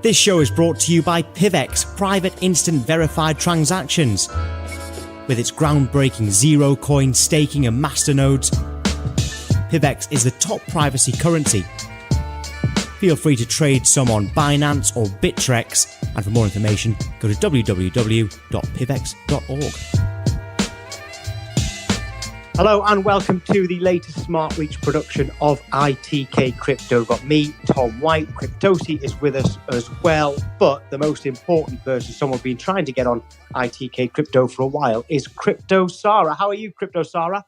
This show is brought to you by PivX Private Instant Verified Transactions. With its groundbreaking zero-coin staking and masternodes, PivX is the top privacy currency. Feel free to trade some on Binance or Bittrex, and for more information, go to www.pivex.org. Hello and welcome to the latest Smart Reach production of ITK Crypto. Got me, Tom White. Cryptosi is with us as well, but the most important person, someone been trying to get on ITK Crypto for a while, is Crypto Sara. How are you, Crypto Sara?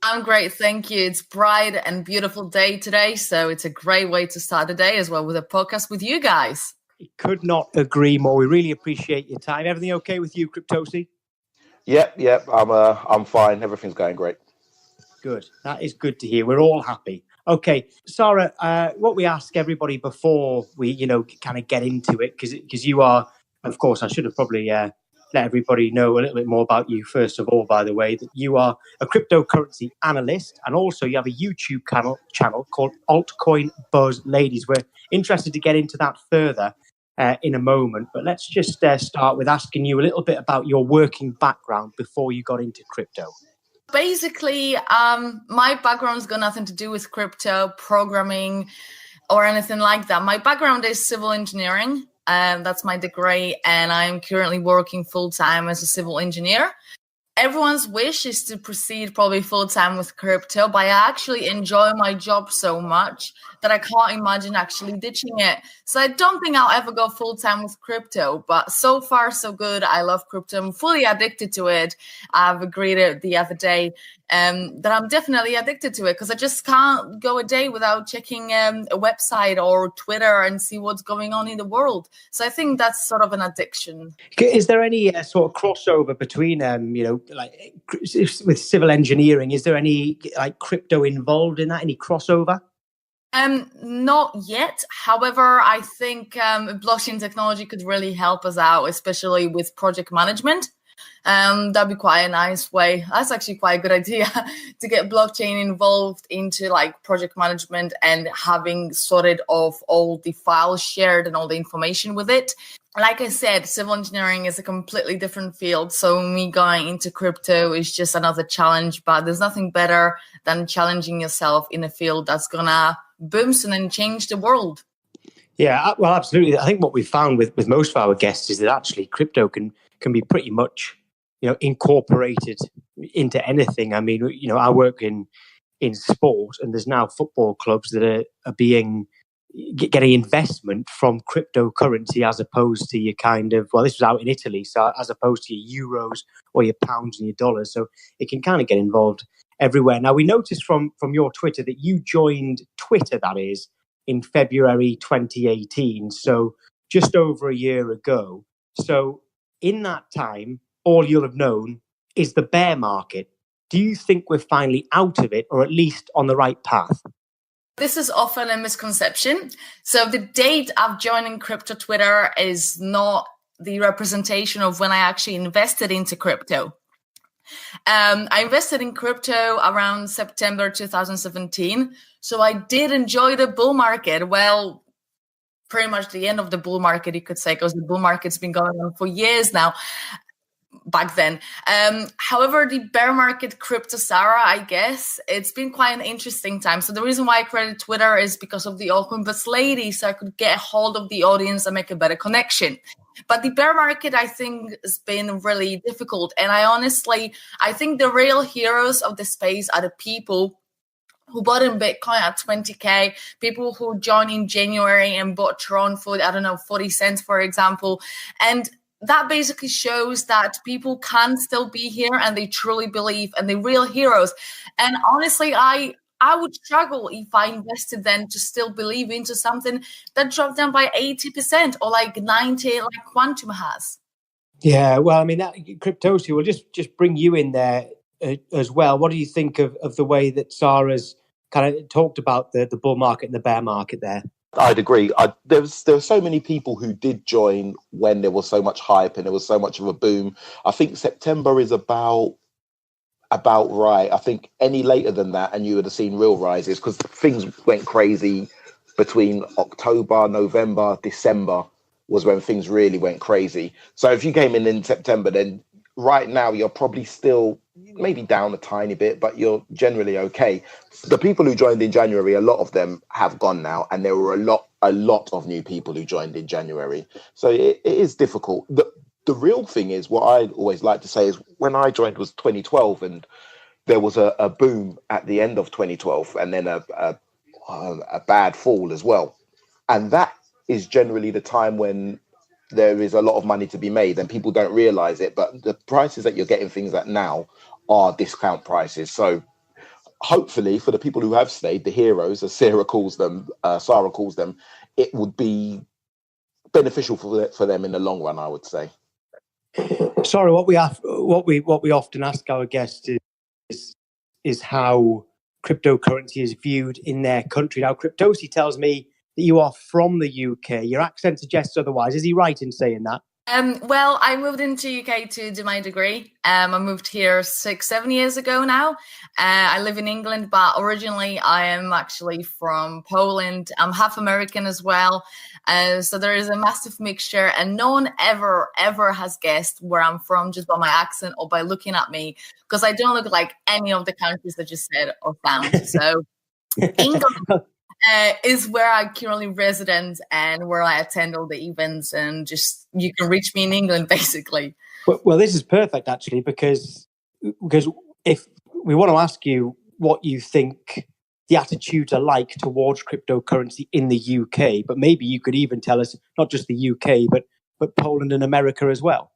I'm great, thank you. It's bright and beautiful day today, so it's a great way to start the day as well with a podcast with you guys. I could not agree more. We really appreciate your time. Everything okay with you, Cryptosi? Yep. I'm fine. Everything's going great. Good. That is good to hear. We're all happy. Okay, Sara, what we ask everybody before we, kind of get into it, because you are, of course, I should have probably let everybody know a little bit more about you, first of all, by the way, that you are a cryptocurrency analyst, and also you have a YouTube channel called Altcoin Buzz Ladies. We're interested to get into that further in a moment, but let's just start with asking you a little bit about your working background before you got into crypto. Basically, my background's got nothing to do with crypto, programming, or anything like that. My background is civil engineering. That's my degree, and I'm currently working full-time as a civil engineer. Everyone's wish is to proceed probably full-time with crypto, but I actually enjoy my job so much that I can't imagine actually ditching it. So I don't think I'll ever go full-time with crypto, but so far so good. I love crypto. I'm fully addicted to it. I've agreed it the other day that I'm definitely addicted to it because I just can't go a day without checking a website or Twitter and see what's going on in the world. So I think that's sort of an addiction. Is there any sort of crossover between, like with civil engineering? Is there any like crypto involved in that? Any crossover? Not yet. However, I think blockchain technology could really help us out, especially with project management. That'd be quite a nice way. That's actually quite a good idea to get blockchain involved into like project management and having sorted of all the files shared and all the information with it. Like I said, civil engineering is a completely different field. So me going into crypto is just another challenge, but there's nothing better than challenging yourself in a field that's gonna boomson and change the world. Yeah, well, absolutely. I think what we've found with most of our guests is that actually crypto can be pretty much, incorporated into anything. I mean, I work in sport, and there's now football clubs that are getting investment from cryptocurrency as opposed to your kind of, well, this was out in Italy, so as opposed to your euros or your pounds and your dollars. So it can kind of get involved everywhere. Now, we noticed from your Twitter that you joined Twitter, that is, in February 2018, so just over a year ago. So in that time, all you'll have known is the bear market. Do you think we're finally out of it, or at least on the right path? This is often a misconception. So the date I've joined in crypto Twitter is not the representation of when I actually invested into crypto. I invested in crypto around September 2017. So I did enjoy the bull market. Well, pretty much the end of the bull market, you could say, because the bull market's been going on for years now. Back then. However, the bear market, Crypto Sara, I guess, it's been quite an interesting time. So the reason why I created Twitter is because of the Altcoin Buzz Ladies, so I could get a hold of the audience and make a better connection. But the bear market, I think, has been really difficult. And I think the real heroes of the space are the people who bought in Bitcoin at 20K, people who joined in January and bought Tron for, 40 cents, for example. And that basically shows that people can still be here and they truly believe, and they're real heroes. And honestly, I would struggle if I invested then to still believe into something that dropped down by 80% or like 90% like Quantum has. Yeah, well, I mean, that Cryptosi will just bring you in there as well. What do you think of the way that Sara's kind of talked about the bull market and the bear market there? I'd agree. There were so many people who did join when there was so much hype and there was so much of a boom. I think September is about right. I think any later than that and you would have seen real rises because things went crazy between October, November, December was when things really went crazy. So if you came in September, then right now you're probably still maybe down a tiny bit, but you're generally okay. The people who joined in January, a lot of them have gone now, and there were a lot of new people who joined in January. So it is difficult. The real thing is, what I always like to say is, when I joined was 2012, and there was a boom at the end of 2012, and then a bad fall as well. And that is generally the time when there is a lot of money to be made, and people don't realize it. But the prices that you're getting things at now are discount prices. So hopefully, for the people who have stayed, the heroes, as Sara calls them, it would be beneficial for them in the long run, I would say. Sorry, what we often ask our guests is how cryptocurrency is viewed in their country. Now, Cryptosi tells me that you are from the UK. Your accent suggests otherwise. Is he right in saying that? Well, I moved into UK to do my degree. I moved here 6-7 years ago now. I live in England, but originally I am actually from Poland. I'm half American as well. So there is a massive mixture, and no one ever has guessed where I'm from just by my accent or by looking at me, because I don't look like any of the countries that you said or found. So England is where I currently resident and where I attend all the events, and just you can reach me in England basically. Well, this is perfect actually, because if we want to ask you what you think the attitudes are like towards cryptocurrency in the UK, but maybe you could even tell us not just the UK, but Poland and America as well.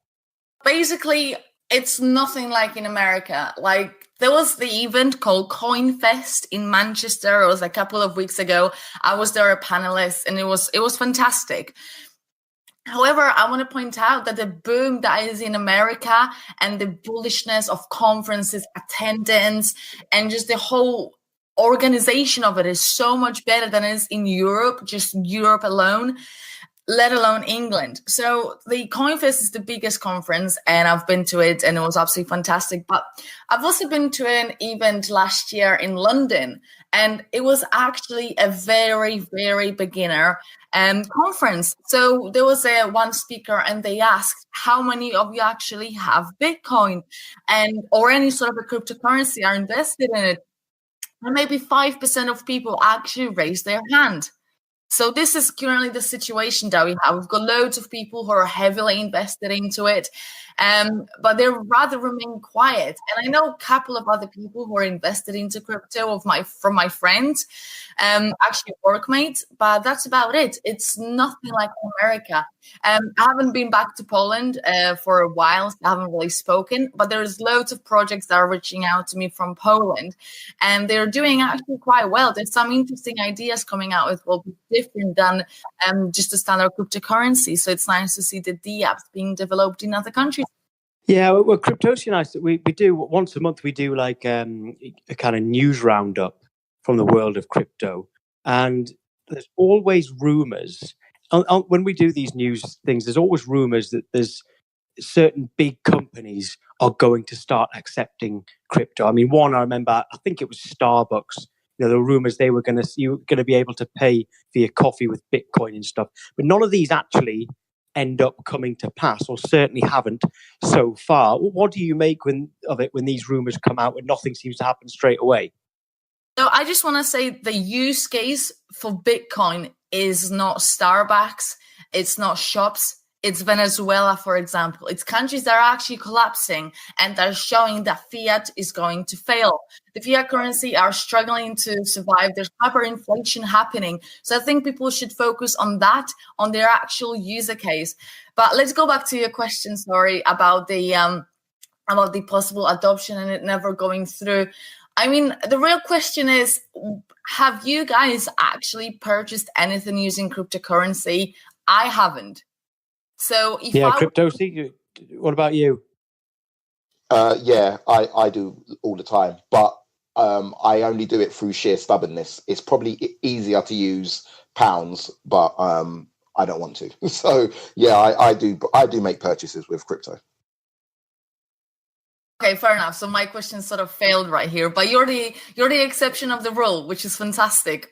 Basically, it's nothing like in America. Like, there was the event called CoinFest in Manchester. It was a couple of weeks ago. I was there a panelist, and it was fantastic. However, I want to point out that the boom that is in America and the bullishness of conferences, attendance, and just the whole organization of it is so much better than it is in Europe, just Europe alone, let alone England. So the CoinFest is the biggest conference, and I've been to it, and it was absolutely fantastic. But I've also been to an event last year in London, and it was actually a very, very beginner conference. So there was one speaker, and they asked, how many of you actually have Bitcoin or any sort of a cryptocurrency are invested in it? And maybe 5% of people actually raised their hand. So this is currently the situation that we have. We've got loads of people who are heavily invested into it, but they're rather remain quiet. And I know a couple of other people who are invested into crypto from my friends, actually workmates, but that's about it. It's nothing like America. I haven't been back to Poland for a while. So I haven't really spoken, but there's loads of projects that are reaching out to me from Poland, and they're doing actually quite well. There's some interesting ideas coming out with will be different than just a standard cryptocurrency. So it's nice to see the apps being developed in other countries. Yeah, well, Cryptosi and I, we do once a month. We do like a kind of news roundup from the world of crypto, and there's always rumors. When we do these news things, there's always rumors that there's certain big companies are going to start accepting crypto. I mean, I remember, I think it was Starbucks. You know, the rumors you were going to be able to pay for your coffee with Bitcoin and stuff, but none of these actually end up coming to pass, or certainly haven't so far. What do you make of it when these rumors come out and nothing seems to happen straight away? So I just want to say the use case for Bitcoin is not Starbucks, it's not shops, it's Venezuela, for example. It's countries that are actually collapsing and they're showing that fiat is going to fail. The fiat currency are struggling to survive. There's hyperinflation happening. So I think people should focus on that, on their actual user case. But let's go back to your question, sorry, about the possible adoption and it never going through. I mean, the real question is, have you guys actually purchased anything using cryptocurrency? I haven't. So Cryptosi, what about you? Yeah, I do all the time, but I only do it through sheer stubbornness. It's probably easier to use pounds, but I don't want to. So yeah, I do make purchases with crypto. Okay, fair enough. So my question sort of failed right here, but you're the exception of the rule, which is fantastic.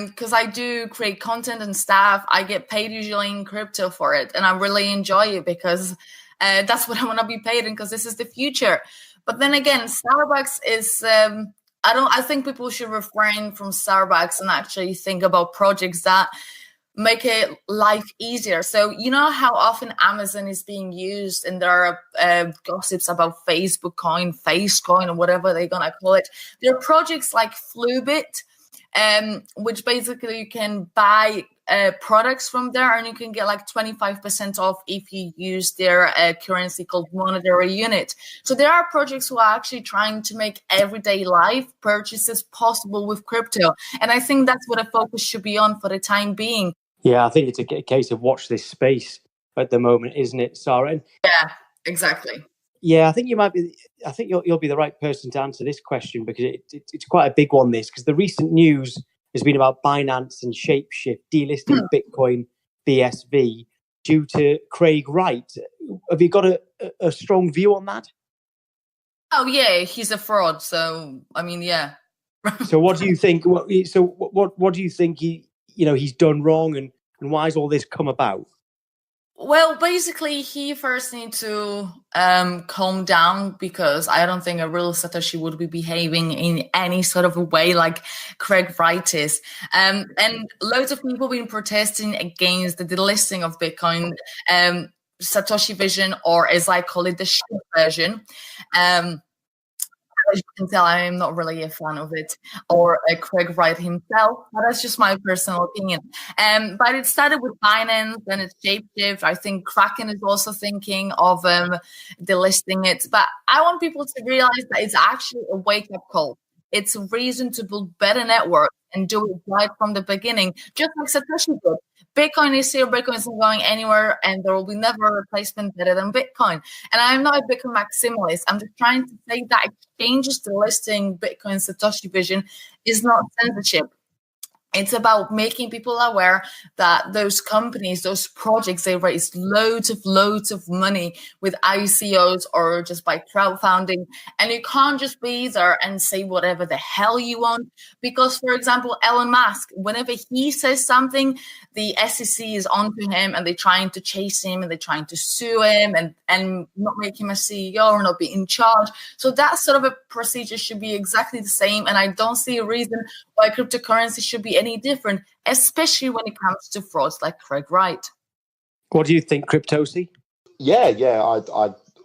because I do create content and stuff, I get paid usually in crypto for it, and I really enjoy it because that's what I want to be paid in, because this is the future. But then again, Starbucks is I think people should refrain from Starbucks and actually think about projects that make it life easier. So you know how often Amazon is being used, and there are gossips about Facebook coin, Face coin, or whatever they're gonna call it. There are projects like Flubit, which basically you can buy products from there, and you can get like 25% off if you use their currency called monetary unit. So there are projects who are actually trying to make everyday life purchases possible with crypto, and I think that's what a focus should be on for the time being. Yeah, I think it's a case of watch this space at the moment, isn't it, Sara? Yeah, exactly. Yeah, I think you might be. I think you'll be the right person to answer this question, because it's quite a big one. This, because the recent news has been about Binance and Shapeshift delisting Bitcoin BSV due to Craig Wright. Have you got a strong view on that? Oh yeah, he's a fraud. So I mean, yeah. So what do you think? What do you think he's done wrong, and why has all this come about? Well, basically, he first needs to calm down, because I don't think a real Satoshi would be behaving in any sort of a way like Craig Wright is. And loads of people have been protesting against the delisting of Bitcoin, Satoshi Vision, or as I call it, the short version. As you can tell, I am not really a fan of it, or Craig Wright himself, but that's just my personal opinion. But it started with Binance, then it's Shapeshift. I think Kraken is also thinking of delisting it. But I want people to realize that it's actually a wake-up call. It's a reason to build better networks and do it right from the beginning, just like Satoshi did. Bitcoin is here, Bitcoin isn't going anywhere, and there will be never a replacement better than Bitcoin. And I'm not a Bitcoin maximalist. I'm just trying to say that exchanges delisting Bitcoin Satoshi Vision is not censorship. It's about making people aware that those companies, those projects, they raise loads of money with ICOs or just by crowdfunding. And you can't just be there and say whatever the hell you want. Because, for example, Elon Musk, whenever he says something, the SEC is onto him, and they're trying to chase him, and they're trying to sue him and not make him a CEO or not be in charge. So that sort of a procedure should be exactly the same. And I don't see a reason why cryptocurrency should be any different, especially when it comes to frauds like Craig Wright. What do you think, Cryptosi? Yeah,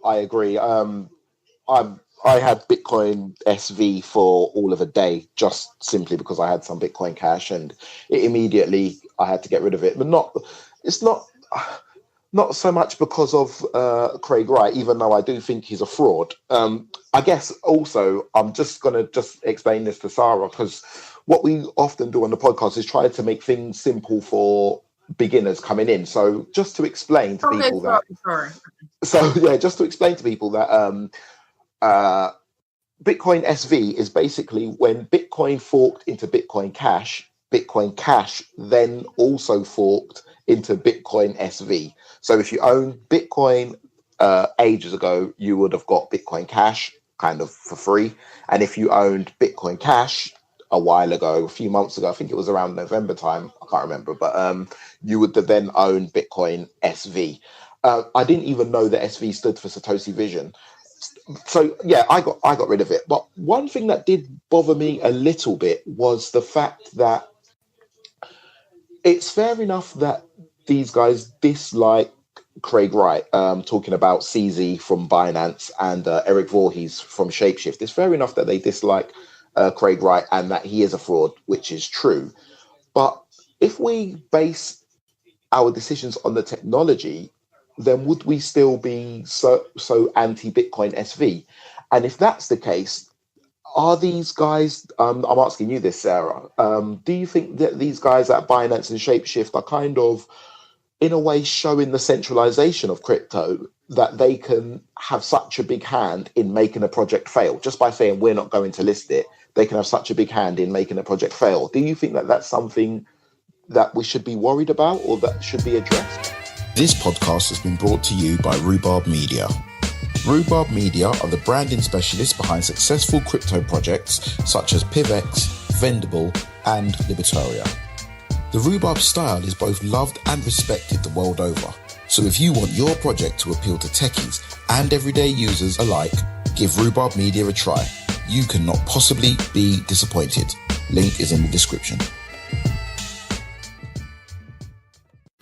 I agree. I had Bitcoin SV for all of a day, just simply because I had some Bitcoin Cash, and immediately I had to get rid of it. But it's not so much because of Craig Wright, even though I do think he's a fraud. I guess also I'm just going to explain this to Sara, because what we often do on the podcast is try to make things simple for beginners coming in. So just to explain to people just to explain to people that Bitcoin SV is basically when Bitcoin forked into Bitcoin Cash then also forked into Bitcoin SV. So if you own Bitcoin ages ago, you would have got Bitcoin Cash kind of for free. And if you owned Bitcoin Cash a while ago, a few months ago, I think it was around November time, I can't remember, but you would have then own Bitcoin SV. I didn't even know that SV stood for Satoshi Vision. So yeah, I got rid of it. But one thing that did bother me a little bit was the fact that it's fair enough that these guys dislike Craig Wright, talking about CZ from Binance and Eric Voorhees from Shapeshift. It's fair enough that they dislike Craig Wright and that he is a fraud, which is true. But if we base our decisions on the technology, then would we still be so anti-Bitcoin SV? And if that's the case, are these guys, I'm asking you this, Sara, do you think that these guys at Binance and Shapeshift are kind of, in a way, showing the centralization of crypto, that they can have such a big hand in making a project fail? Just by saying we're not going to list it, they can have such a big hand in making a project fail. Do you think that that's something that we should be worried about or that should be addressed? This podcast has been brought to you by Rhubarb Media. Rhubarb Media are the branding specialists behind successful crypto projects such as PivX, Vendible, and Libertaria. The Rhubarb style is both loved and respected the world over. So if you want your project to appeal to techies and everyday users alike, give Rhubarb Media a try. You cannot possibly be disappointed. Link is in the description.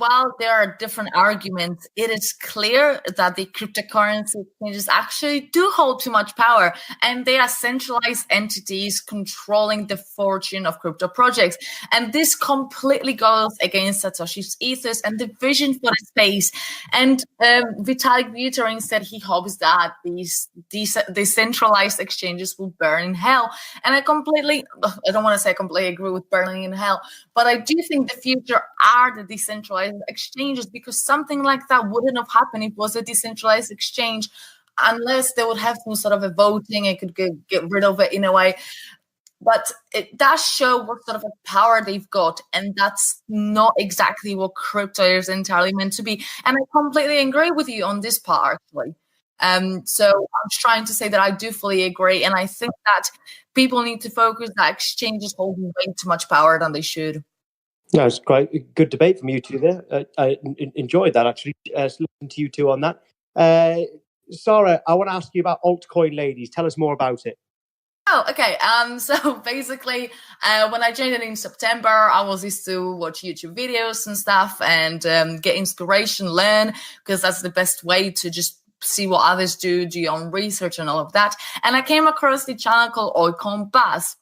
While there are different arguments, it is clear that the cryptocurrency exchanges actually do hold too much power, and they are centralized entities controlling the fortune of crypto projects. And this completely goes against Satoshi's ethos and the vision for the space. And Vitalik Buterin said he hopes that these decentralized exchanges will burn in hell. And I don't want to say I completely agree with burning in hell, but I do think the future are the decentralized exchanges, because something like that wouldn't have happened if it was a decentralized exchange, unless they would have some sort of a voting and could get rid of it in a way. But it does show what sort of a power they've got, and that's not exactly what crypto is entirely meant to be. And I completely agree with you on this part, actually. So I'm trying to say that I do fully agree, and I think that people need to focus that exchanges hold way too much power than they should. No, it's quite a good debate from you two there. I enjoyed that, actually, listening to you two on that. Sara, I want to ask you about Altcoin Ladies. Tell us more about it. Oh, okay. So basically, when I joined it in September, I was used to watch YouTube videos and stuff and get inspiration, learn, because that's the best way to just see what others do your own research and all of that. And I came across the channel called Altcoin Buzz,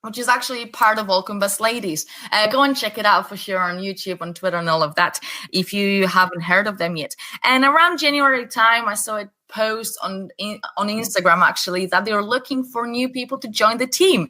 which is actually part of Altcoin Buzz Ladies. Go and check it out for sure on YouTube, on Twitter, and all of that, if you haven't heard of them yet. And around January time, I saw a post on Instagram, actually, that they were looking for new people to join the team.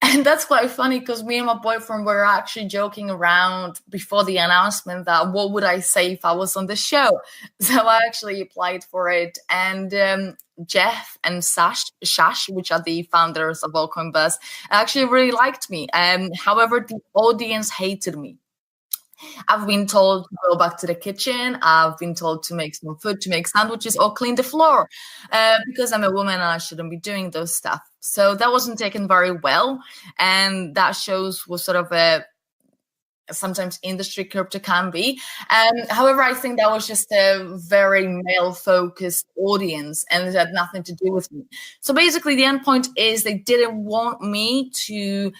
And that's quite funny, because me and my boyfriend were actually joking around before the announcement that what would I say if I was on the show? So I actually applied for it. And Jeff and Shash, which are the founders of Altcoin Buzz, actually really liked me. However, the audience hated me. I've been told to go back to the kitchen. I've been told to make some food, to make sandwiches, or clean the floor, because I'm a woman and I shouldn't be doing those stuff. So that wasn't taken very well. And that shows what sort of a sometimes industry crypto can be. However, I think that was just a very male-focused audience, and it had nothing to do with me. So basically, the end point is they didn't want me to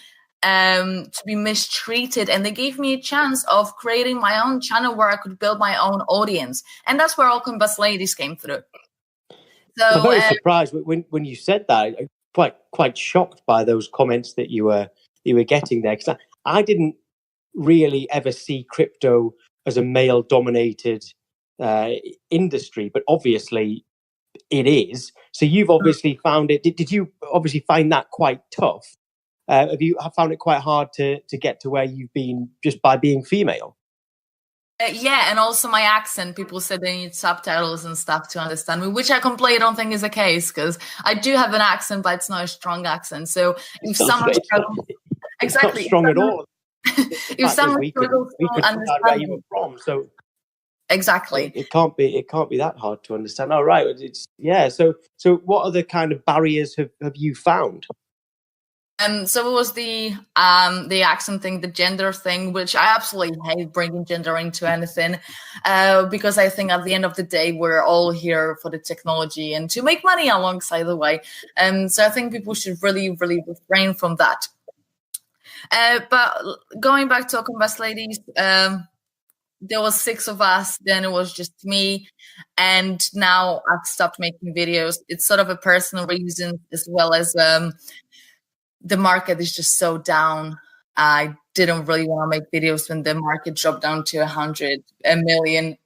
be mistreated, and they gave me a chance of creating my own channel where I could build my own audience, and that's where Altcoin Buzz Ladies came through. So I'm very surprised when you said that. I'm quite shocked by those comments that you were getting there, because I didn't really ever see crypto as a male-dominated industry, but obviously it is. So you've obviously found it. Did you obviously find that quite tough? Have you found it quite hard to get to where you've been just by being female? Yeah, and also my accent. People said they need subtitles and stuff to understand me, which I completely don't think is the case, because I do have an accent, but it's not a strong accent. So if someone struggles, exactly, it's not strong at all. If someone struggles to understand where you were from, so exactly, it can't be that hard to understand. All right, So what other kind of barriers have you found? So it was the accent thing, the gender thing, which I absolutely hate bringing gender into anything, because I think at the end of the day, we're all here for the technology and to make money alongside the way. So I think people should really, really refrain from that. But going back to Altcoin Buzz Ladies, there was 6 of us, then it was just me, and now I've stopped making videos. It's sort of a personal reason, as well as the market is just so down. I didn't really want to make videos when the market dropped down to 100 million,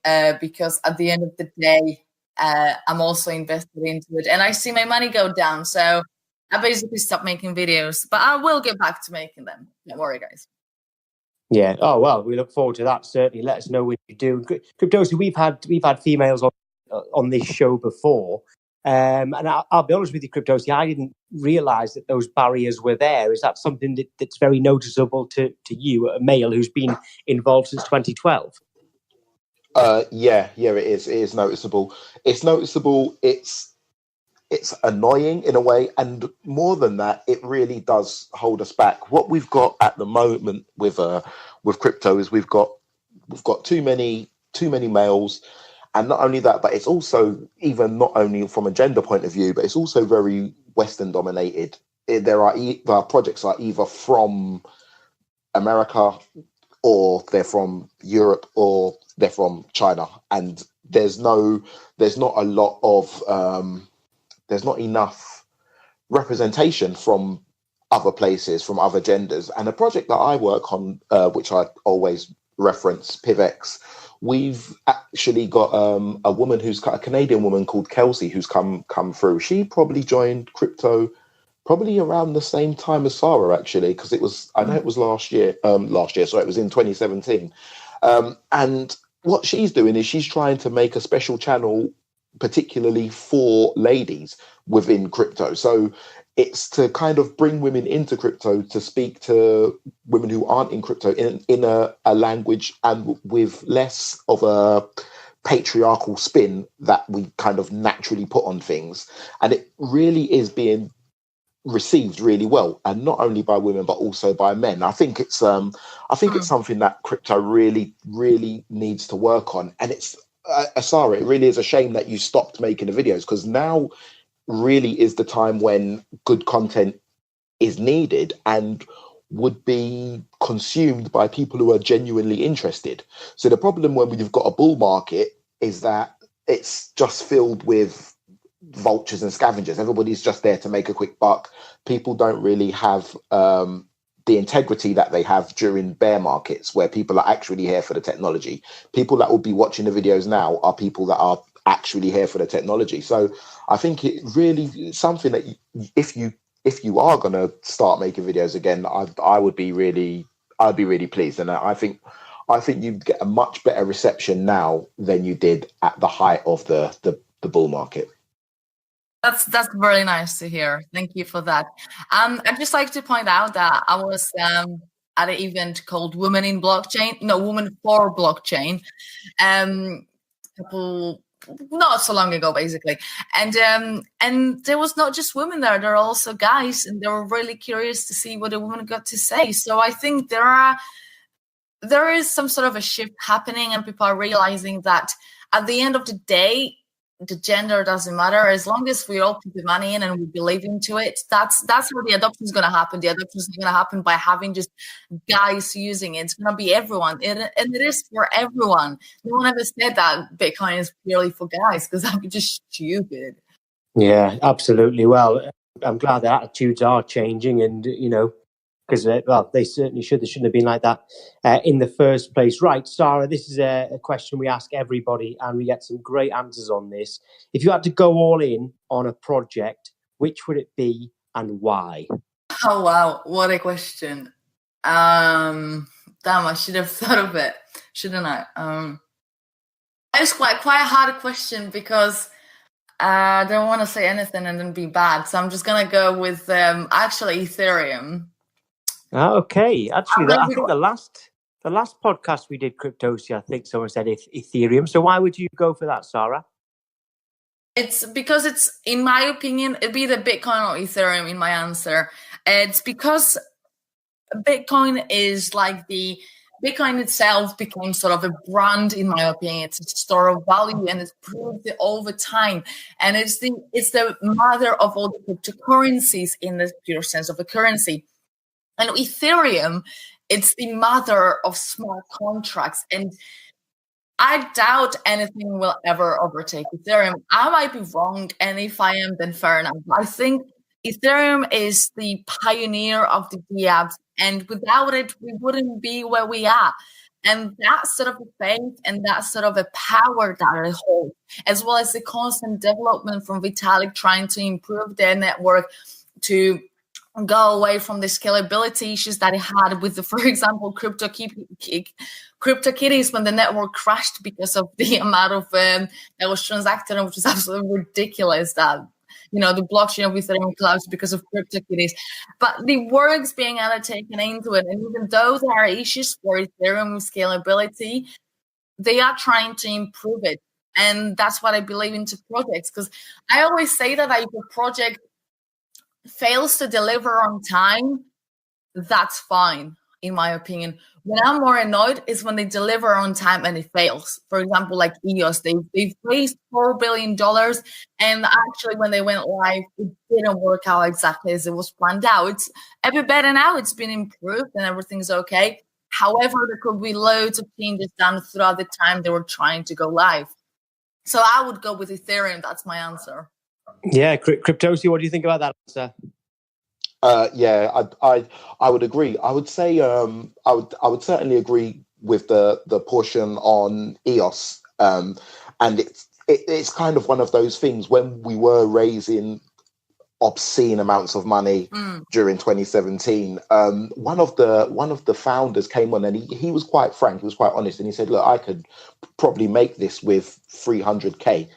because at the end of the day, I'm also invested into it, and I see my money go down. So I basically stopped making videos, but I will get back to making them. Don't worry, guys. Yeah. Oh well, we look forward to that. Certainly, let us know when you do. Cryptosi, we've had females on this show before, and I'll be honest with you, Cryptosi, I didn't realise that those barriers were there. Is that something that's very noticeable to you, a male who's been involved since 2012? Yeah, it is. It is noticeable. It's noticeable. It's it's annoying in a way, and more than that, it really does hold us back. What we've got at the moment with crypto is we've got too many males, and not only that, but it's also, even not only from a gender point of view, but it's also very Western dominated. There are projects are either from America, or they're from Europe, or they're from China, and there's not a lot of there's not enough representation from other places, from other genders. And a project that I work on, which I always reference, PivX, we've actually got a woman a Canadian woman called Kelsey who's come through. She probably joined crypto probably around the same time as Sara, actually, because I know it was last year, so it was in 2017. And what she's doing is she's trying to make a special channel particularly for ladies within crypto. So it's to kind of bring women into crypto, to speak to women who aren't in crypto in a language and with less of a patriarchal spin that we kind of naturally put on things. And it really is being received really well, and not only by women but also by men. I think it's it's something that crypto really needs to work on. And it's Sara, it really is a shame that you stopped making the videos, because now really is the time when good content is needed and would be consumed by people who are genuinely interested. So the problem when you've got a bull market is that it's just filled with vultures and scavengers. Everybody's just there to make a quick buck. People don't really have the integrity that they have during bear markets, where people are actually here for the technology. People that will be watching the videos now are people that are actually here for the technology. So I think it really is something that if you are going to start making videos again, I'd be really pleased. And I think you'd get a much better reception now than you did at the height of the bull market. That's very nice to hear. Thank you for that. I'd just like to point out that I was at an event called Women for Blockchain, not so long ago, basically. And there was not just women there are also guys, and they were really curious to see what the women got to say. So I think there is some sort of a shift happening, and people are realizing that at the end of the day, the gender doesn't matter. As long as we all put the money in and we believe into it, that's how the adoption is going to happen. The adoption is going to happen by having just guys using it. It's going to be everyone. And it is for everyone. No one ever said that Bitcoin is purely for guys, because that would be just stupid. Yeah, absolutely. Well, I'm glad that attitudes are changing, and, because, they certainly should. They shouldn't have been like that in the first place. Right, Sara, this is a question we ask everybody, and we get some great answers on this. If you had to go all in on a project, which would it be and why? Oh, wow. What a question. Damn, I should have thought of it, shouldn't I? It's quite a hard question, because I don't want to say anything and then be bad. So I'm just going to go with actually Ethereum. Okay, actually, I think the last podcast we did, Cryptosia, I think someone said Ethereum. So why would you go for that, Sara? It's because it's, in my opinion, it'd be the Bitcoin or Ethereum in my answer. It's because Bitcoin is like Bitcoin itself became sort of a brand, in my opinion. It's a store of value, and it's proved it over time. And it's the mother of all the cryptocurrencies in the pure sense of a currency. And Ethereum, it's the mother of smart contracts. And I doubt anything will ever overtake Ethereum. I might be wrong, and if I am, then fair enough. I think Ethereum is the pioneer of the dApps, and without it, we wouldn't be where we are. And that sort of a faith and that sort of a power that it holds, as well as the constant development from Vitalik trying to improve their network to go away from the scalability issues that it had with for example, CryptoKitties, when the network crashed because of the amount of that was transacted, which is absolutely ridiculous. That the blockchain of Ethereum collapsed because of CryptoKitties. But the work's being undertaken into it, and even though there are issues for Ethereum scalability, they are trying to improve it. And that's what I believe into projects, because I always say that if a project fails to deliver on time, that's fine, in my opinion. When I'm more annoyed is when they deliver on time and it fails. For example, like EOS, they've raised $4 billion, and actually when they went live, it didn't work out exactly as it was planned out. It's a bit better now. It's been improved and everything's okay. However, there could be loads of changes done throughout the time they were trying to go live. So I would go with Ethereum. That's my answer. Yeah, Cryptosi, what do you think about that answer? Yeah, I would agree. I would say I would certainly agree with the portion on EOS, and it's kind of one of those things when we were raising obscene amounts of money during 2017. One of the founders came on and he was quite frank. He was quite honest, and he said, "Look, I could probably make this with 300K."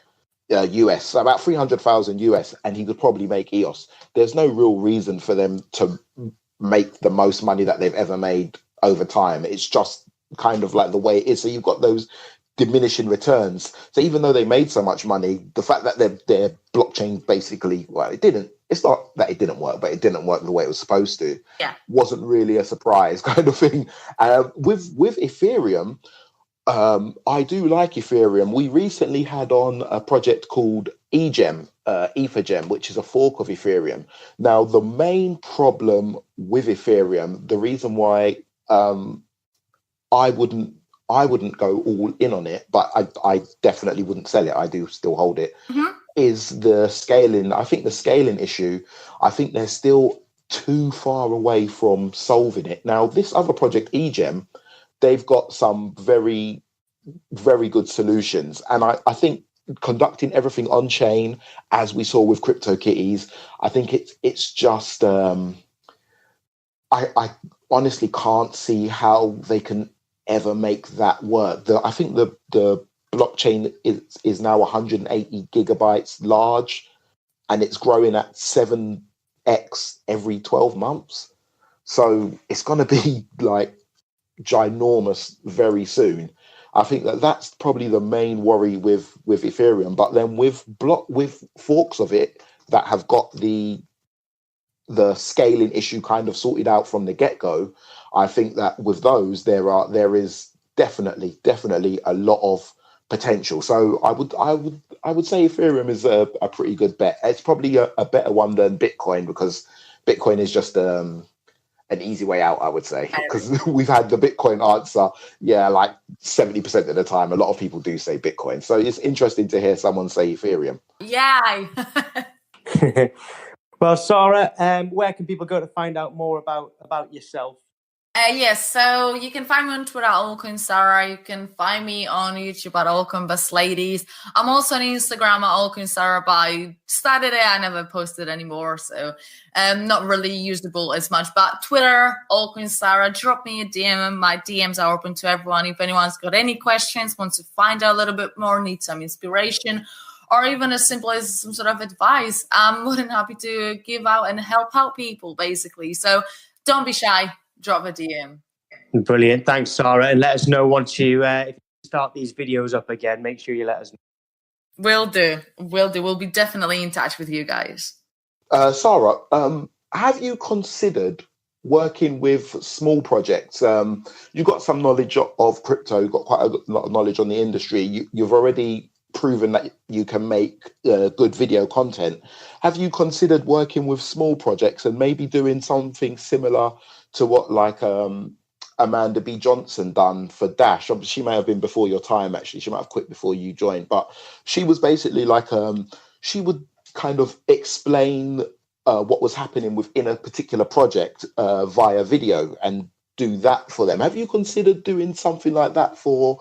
US, so about 300,000 US, and he could probably make EOS. There's no real reason for them to make the most money that they've ever made over time. It's just kind of like the way it is. So you've got those diminishing returns. So even though they made so much money, the fact that their blockchain basically, it's not that it didn't work, but it didn't work the way it was supposed to. Yeah. Wasn't really a surprise kind of thing. With Ethereum, I do like Ethereum. We recently had on a project called EtherGem, which is a fork of Ethereum. Now, the main problem with Ethereum, the reason why I wouldn't go all in on it, but I definitely wouldn't sell it. I do still hold it. Is the scaling. I think the scaling issue. I think they're still too far away from solving it. Now, this other project, EGEM, they've got some very, very good solutions. And I think conducting everything on chain, as we saw with CryptoKitties, I think it's just, I honestly can't see how they can ever make that work. I think the blockchain is now 180 gigabytes large, and it's growing at 7x every 12 months. So it's going to be like ginormous very soon. I think that's probably the main worry with Ethereum. But then with forks of it that have got the scaling issue kind of sorted out from the get-go, I think that with those there is definitely a lot of potential. So I would say Ethereum is a pretty good bet. It's probably a better one than Bitcoin, because Bitcoin is just an easy way out, I would say, because we've had the Bitcoin answer, like 70% of the time. A lot of people do say Bitcoin, so it's interesting to hear someone say Ethereum. Yeah. Well, Sara, where can people go to find out more about yourself? Yes, so you can find me on Twitter at Altcoin Sara. You can find me on YouTube at Altcoin Best Ladies. I'm also on Instagram at Altcoin Sara, but I started it. I never posted anymore, so not really usable as much. But Twitter, Altcoin Sara, drop me a DM. My DMs are open to everyone. If anyone's got any questions, wants to find out a little bit more, need some inspiration, or even as simple as some sort of advice, I'm more than happy to give out and help out people, basically. So don't be shy. Drop a DM. Brilliant. Thanks, Sara. And let us know once you start these videos up again. Make sure you let us know. Will do. We'll be definitely in touch with you guys. Sara, have you considered working with small projects? You've got some knowledge of crypto. You've got quite a lot of knowledge on the industry. You've already proven that you can make good video content. Have you considered working with small projects and maybe doing something similar to what Amanda B. Johnson done for Dash? She may have been before your time, actually. She might have quit before you joined, but she was basically like, she would kind of explain what was happening within a particular project via video and do that for them. Have you considered doing something like that for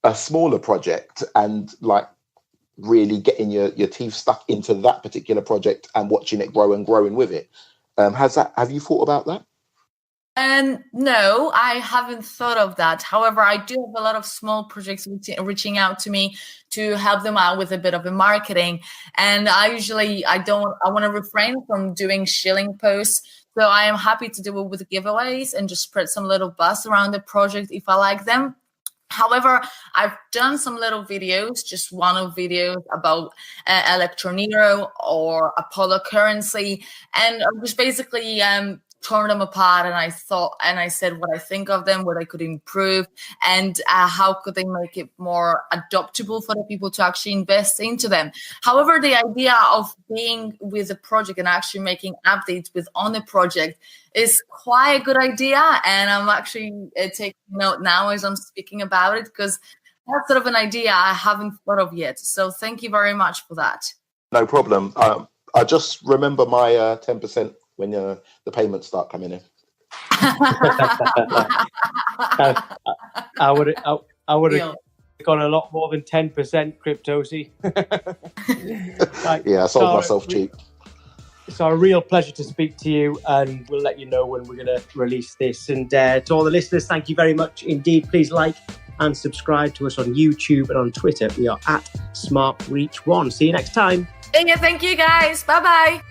a smaller project and like really getting your teeth stuck into that particular project and watching it grow and growing with it? Have you thought about that? No, I haven't thought of that. However, I do have a lot of small projects reaching out to me to help them out with a bit of a marketing. And I want to refrain from doing shilling posts. So I am happy to do it with giveaways and just spread some little buzz around the project if I like them. However, I've done some little videos, just one-off videos about Electronero or Apollo currency, and I just basically torn them apart, and I said what I think of them, what I could improve, and how could they make it more adoptable for the people to actually invest into them. However, the idea of being with a project and actually making updates on the project is quite a good idea, and I'm actually taking note now as I'm speaking about it, because that's sort of an idea I haven't thought of yet. So thank you very much for that. No problem. I just remember my 10% when the payments start coming in. I would have gone a lot more than 10%, Cryptosy. Yeah, I sold myself cheap. It's a real pleasure to speak to you, and we'll let you know when we're going to release this. And to all the listeners, thank you very much indeed. Please like and subscribe to us on YouTube and on Twitter. We are at SmartReach1. See you next time. Yeah, thank you guys. Bye-bye.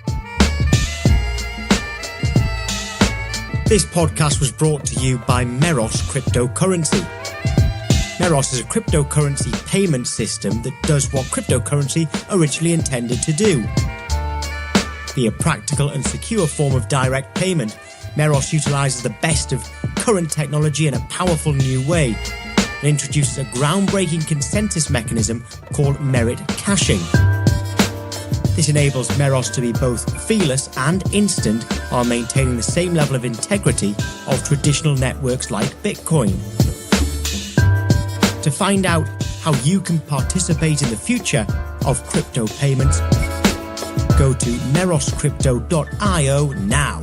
This podcast was brought to you by Meros Cryptocurrency. Meros is a cryptocurrency payment system that does what cryptocurrency originally intended to do. Be a practical and secure form of direct payment, Meros utilizes the best of current technology in a powerful new way and introduces a groundbreaking consensus mechanism called merit caching. This enables Meros to be both feeless and instant while maintaining the same level of integrity of traditional networks like Bitcoin. To find out how you can participate in the future of crypto payments, go to meroscrypto.io now.